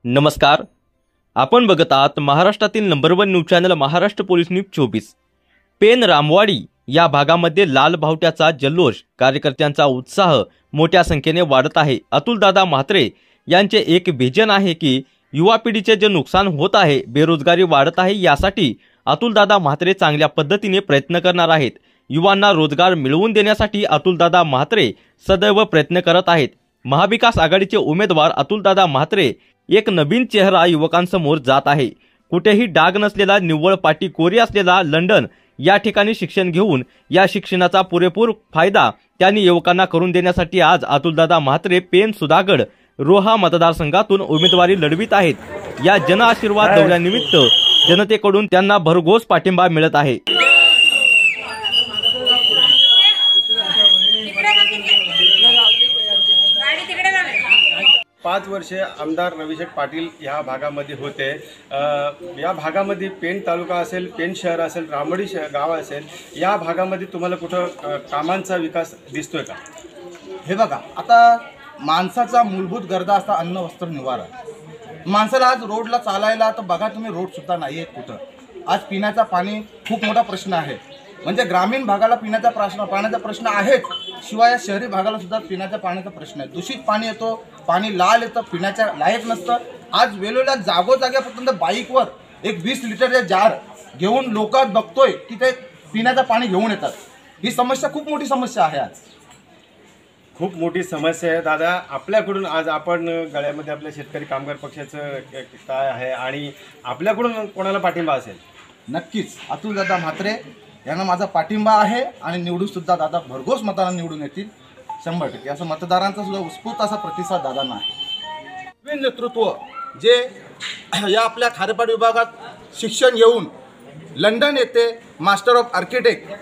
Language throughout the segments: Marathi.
नमस्कार, आपण बघत आहात महाराष्ट्रातील number 1 news channel Maharashtra police news 24। Pen Ramwadi या भागामध्ये लाल बावट्याचा जल्लोष, कार्यकर्त्यांचा उत्साह मोठ्या संख्येने वाढत आहे। अतुलदादा म्हात्रे यांचे एक विजन आहे की युवा पिढीचे जे नुकसान होत आहे, बेरोजगारी वाढत आहे, यासाठी अतुलदादा म्हात्रे चांगल्या पद्धतीने प्रयत्न करणार आहेत। युवांना रोजगार मिळवून देण्यासाठी अतुलदादा म्हात्रे सदैव प्रयत्न करत आहेत। महाविकास आघाडीचे उमेदवार अतुलदादा म्हात्रे एक नवीन चेहरा युवकांसमोर जात आहे। कुठेही डाग नसलेला, निव्वळ पाटी कोरी असलेला लंडन या ठिकाणी शिक्षण घेऊन या शिक्षणाचा पुरेपूर फायदा त्यांनी युवकांना करून देण्यासाठी आज अतुलदादा म्हात्रे पेन सुधागड रोहा मतदारसंघातून उमेदवारी लढवित आहेत। या जन आशीर्वाद दौऱ्यानिमित्त जनतेकडून त्यांना भरघोस पाठिंबा मिळत आहे। 5 वर्षे आमदार रविशेठ पाटील या भागामध्ये होते। या भागामध्ये पेन तालुका असेल, पेन शहर असेल, रामवाडी गाव असेल, या भागामध्ये तुम्हाला कुठं कामांचा विकास दिसतोय का? हे बघा, आता माणसाचा मूलभूत गरजा असता अन्न, वस्त्र, निवारा। माणसाला आज रोडला चालायला तर बघा तुम्ही, रोड सुद्धा नाही आहेत कुठं। आज पिण्याचा पाणी खूप मोठा प्रश्न आहे, म्हणजे ग्रामीण भागाला पाण्याचा प्रश्न आहेच, शिवाय या शहरी भागाला सुद्धा पिण्याच्या पाण्याचा प्रश्न आहे। दूषित पाणी येतो, पाणी लाल येतं, पिण्याच्या लायक नसतं। आज वेगवेगळ्या जागोजाग्यापर्यंत बाईकवर एक 20 लिटरचे जार घेऊन लोक बघतोय की ते पिण्याचं पाणी घेऊन येतात। ही समस्या खूप मोठी समस्या आहे, आज खूप मोठी समस्या आहे। दादा, आपल्याकडून आज आपण गळ्यामध्ये आपल्या शेतकरी कामगार पक्षाचं काय आहे आणि आपल्याकडून कोणाला पाठिंबा असेल? नक्कीच अतुलदादा म्हात्रे यांना माझा पाठिंबा आहे आणि निवडून सुद्धा दादा भरघोस मतांना निवडून येतील 100%। असं मतदारांचा सुद्धा उत्स्फूर्त असा प्रतिसाद दादांना आहे। नवीन नेतृत्व जे या आपल्या खारेपाट विभागात शिक्षण घेऊन लंडन येथे मास्टर ऑफ आर्किटेक्ट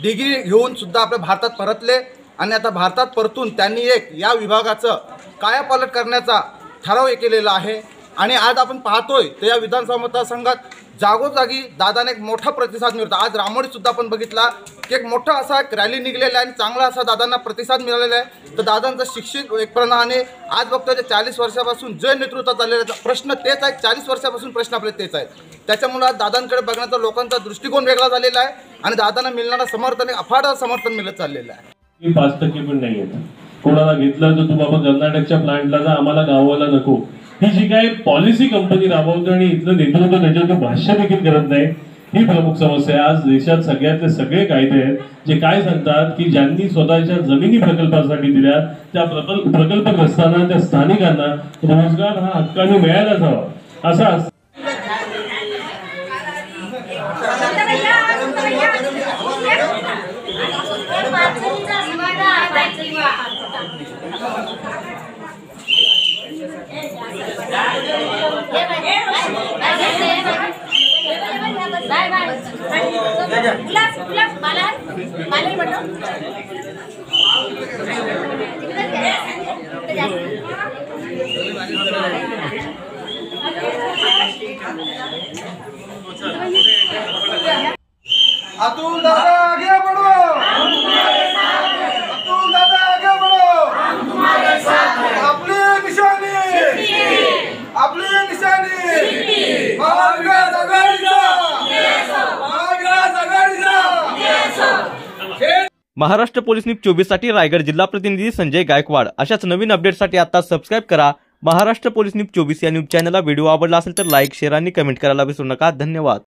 डिग्री घेऊन सुद्धा आपल्या भारतात परतले आणि आता भारतात परतून त्यांनी एक या विभागाचं कायापालट करण्याचा ठराव केलेला आहे। आणि आज आपण पाहतोय तर या विधानसभा मतदारसंघात जागोजागी दादाने एक मोठा प्रतिसाद मिळतो। आज रामवाडीत सुद्धा आपण बघितला की एक मोठा असा एक रॅली निघलेला आहे आणि चांगला असा दादांना प्रतिसाद मिळालेला आहे। तर दादांचा शिक्षित एक प्रणाने आज बघतोय ते 40 वर्षापासून जे नेतृत्वात चाललेला प्रश्न तेच आहेत, 40 वर्षापासून प्रश्न आपले तेच आहेत। त्याच्यामुळे आज दादांकडे बघण्याचा लोकांचा दृष्टिकोन वेगळा झालेला आहे आणि दादांना मिळणारं समर्थन अफाट समर्थन मिळत चाललेलं आहे। 5% पण नाही येत। कोणाला घेतलं तर तू बाबा कर्नाटकच्या प्लांटला जा, आम्हाला गावाला नको, ही जी काही पॉलिसी कंपनी राबवते आणि इथलं नेतृत्व त्याच्यावर भाष्य देखील करत नाही, ही प्रमुख समस्या आहे। आज देशात सगळ्यातले सगळे कायदे आहेत जे काय सांगतात की ज्यांनी स्वतःच्या जमिनी प्रकल्पासाठी दिल्या त्या प्रकल्पग्रस्तांना, त्या स्थानिकांना रोजगार हा हक्काने मिळायलाच हवा असा अतुल दादा आगे बढ़ो, अतुल दादा आगे बढ़ो, आपली निशानी महाविकास आघाडीचा। महाराष्ट्र पोलीस न्यूज 24 साठी रायगड जिल्हा प्रतिनिधी संजय गायकवाड। अशाच नवीन अपडेटसाठी आता सबस्क्राइब करा महाराष्ट्र पोलीस न्यूज 24 या न्यूज चॅनलला। व्हिडिओ आवडला असेल तर लाईक, शेअर आणि कमेंट करायला विसरू नका। धन्यवाद।